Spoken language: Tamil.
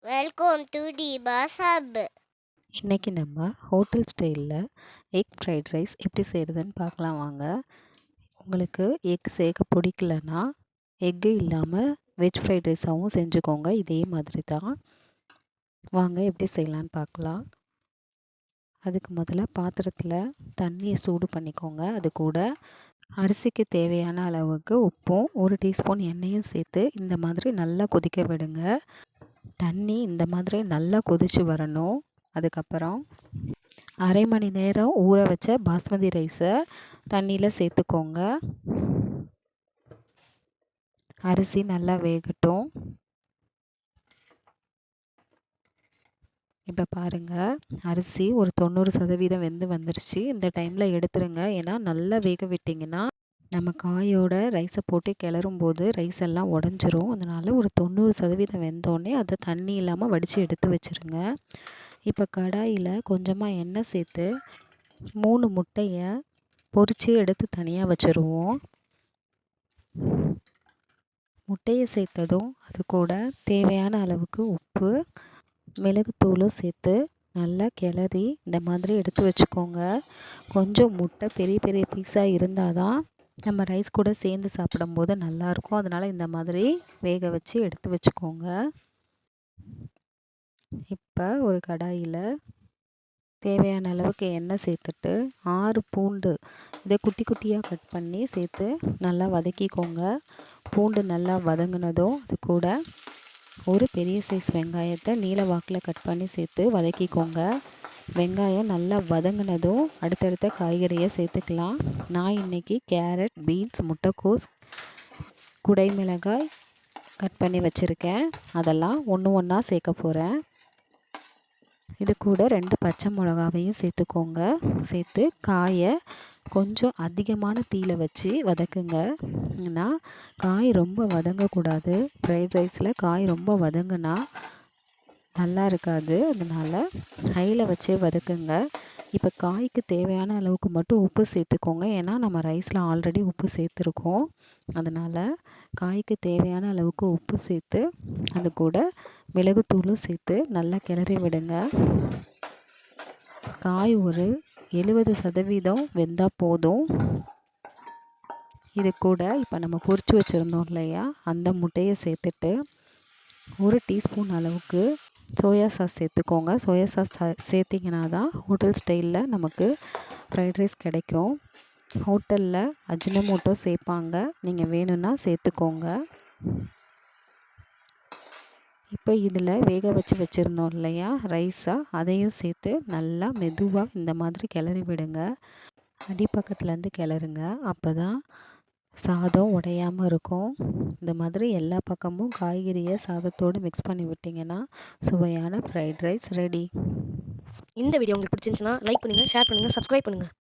Welcome to டிபாஸ் hub. இன்றைக்கி நம்ம ஹோட்டல் ஸ்டைலில் எக் ஃப்ரைட் ரைஸ் எப்படி செய்கிறதுன்னு பார்க்கலாம் வாங்க. உங்களுக்கு எக் சேர்க்க பிடிக்கலன்னா எக்கு இல்லாமல் வெஜ் ஃப்ரைட் ரைஸாகவும் செஞ்சுக்கோங்க. இதே மாதிரி தான். வாங்க எப்படி செய்யலான்னு பார்க்கலாம். அதுக்கு முதல்ல பாத்திரத்தில் தண்ணியை சூடு பண்ணிக்கோங்க. அது கூட அரிசிக்கு தேவையான அளவுக்கு உப்பும் 1 டீஸ்பூன் எண்ணெயும் சேர்த்து இந்த மாதிரி நல்லா கொதிக்க விடுங்க. தண்ணி இந்த மாதிரி நல்லா கொதித்து வரணும். அதுக்கப்புறம் அரை மணி நேரம் ஊற வச்ச பாஸ்மதி ரைஸை தண்ணியில் சேர்த்துக்கோங்க. அரிசி நல்லா வேகட்டும். இப்போ பாருங்கள், அரிசி ஒரு 90% வெந்து வந்துருச்சு. இந்த டைமில் எடுத்துருங்க. ஏன்னா நல்லா வேக விட்டிங்கன்னா நம்ம காயோட ரைஸை போட்டு கிளறும் போது ரைஸ் எல்லாம் உடஞ்சிரும். அதனால் ஒரு 90% வெந்தோடனே அதை தண்ணி இல்லாமல் வடித்து எடுத்து வச்சுருங்க. இப்போ கடாயில் கொஞ்சமாக எண்ணெய் சேர்த்து 3 முட்டையை பொரித்து எடுத்து தனியாக வச்சுருவோம். முட்டையை சேர்த்ததும் அது கூட தேவையான அளவுக்கு உப்பு, மிளகுத்தூளும் சேர்த்து நல்லா கிளறி இந்த மாதிரி எடுத்து வச்சுக்கோங்க. கொஞ்சம் முட்டை பெரிய பெரிய பீஸாக இருந்தால் தான் நம்ம ரைஸ் கூட சேர்ந்து சாப்பிடும்போது நல்லாயிருக்கும். அதனால் இந்த மாதிரி வேக வச்சு எடுத்து வச்சுக்கோங்க. இப்போ ஒரு கடாயில் தேவையான அளவுக்கு எண்ணெய் சேர்த்துட்டு 6 பூண்டு இதை குட்டி குட்டியாக கட் பண்ணி சேர்த்து நல்லா வதக்கிக்கோங்க. பூண்டு நல்லா வதங்கினதும் அது கூட ஒரு பெரிய சைஸ் வெங்காயத்தை நீல வாக்கில் கட் பண்ணி சேர்த்து வதக்கிக்கோங்க. வெங்காயம் நல்லா வதங்கினதும் அடுத்தடுத்த காய்கறியை சேர்த்துக்கலாம். நான் இன்றைக்கி கேரட், பீன்ஸ், முட்டைக்கோஸ், குடைமிளகாய் கட் பண்ணி வச்சுருக்கேன். அதெல்லாம் ஒன்று ஒன்றா சேர்க்க போகிறேன். இது கூட 2 பச்சை மிளகாவையும் சேர்த்துக்கோங்க. சேர்த்து காயை கொஞ்சம் அதிகமான தீயில வச்சு வதக்குங்க. ஏன்னா காய் ரொம்ப வதங்கக்கூடாது. ஃப்ரைட் ரைஸில் காய் ரொம்ப வதங்கினா நல்லா இருக்காது. அதனால் ஹையில் வச்சே வதக்குங்க. இப்போ காய்க்கு தேவையான அளவுக்கு மட்டும் உப்பு சேர்த்துக்கோங்க. ஏன்னா நம்ம ரைஸில் ஆல்ரெடி உப்பு சேர்த்துருக்கோம். அதனால் காய்க்கு தேவையான அளவுக்கு உப்பு சேர்த்து அது கூட மிளகுத்தூளும் சேர்த்து நல்லா கிளறி விடுங்க. காய் ஒரு 70% வெந்தால் போதும். இது கூட இப்போ நம்ம பொரிச்சு வச்சுருந்தோம் இல்லையா, அந்த முட்டையை சேர்த்துட்டு 1 டீஸ்பூன் அளவுக்கு சோயா சாஸ் சேர்த்துக்கோங்க. சோயா சாஸ் சேர்த்திங்கன்னா தான் ஹோட்டல் ஸ்டைலில் நமக்கு ஃப்ரைட் ரைஸ் கிடைக்கும். ஹோட்டலில் அஜினமோட்டோ சேர்ப்பாங்க. நீங்கள் வேணும்னா சேர்த்துக்கோங்க. இப்போ இதில் வேக வச்சுருந்தோம் இல்லையா ரைஸாக, அதையும் சேர்த்து நல்லா மெதுவாக இந்த மாதிரி கிளறி விடுங்க. அடிப்பக்கத்துலேருந்து கிளறுங்க. அப்போ தான் சாதம் உடையாமல் இருக்கும். இந்த மாதிரி எல்லா பக்கமும் காய்கறியை சாதத்தோடு மிக்ஸ் பண்ணி விட்டிங்கன்னா சுவையான ஃப்ரைட் ரைஸ் ரெடி. இந்த வீடியோ உங்களுக்கு பிடிச்சிருந்துச்சுன்னா லைக் பண்ணுங்கள், ஷேர் பண்ணுங்கள், சப்ஸ்கிரைப் பண்ணுங்கள்.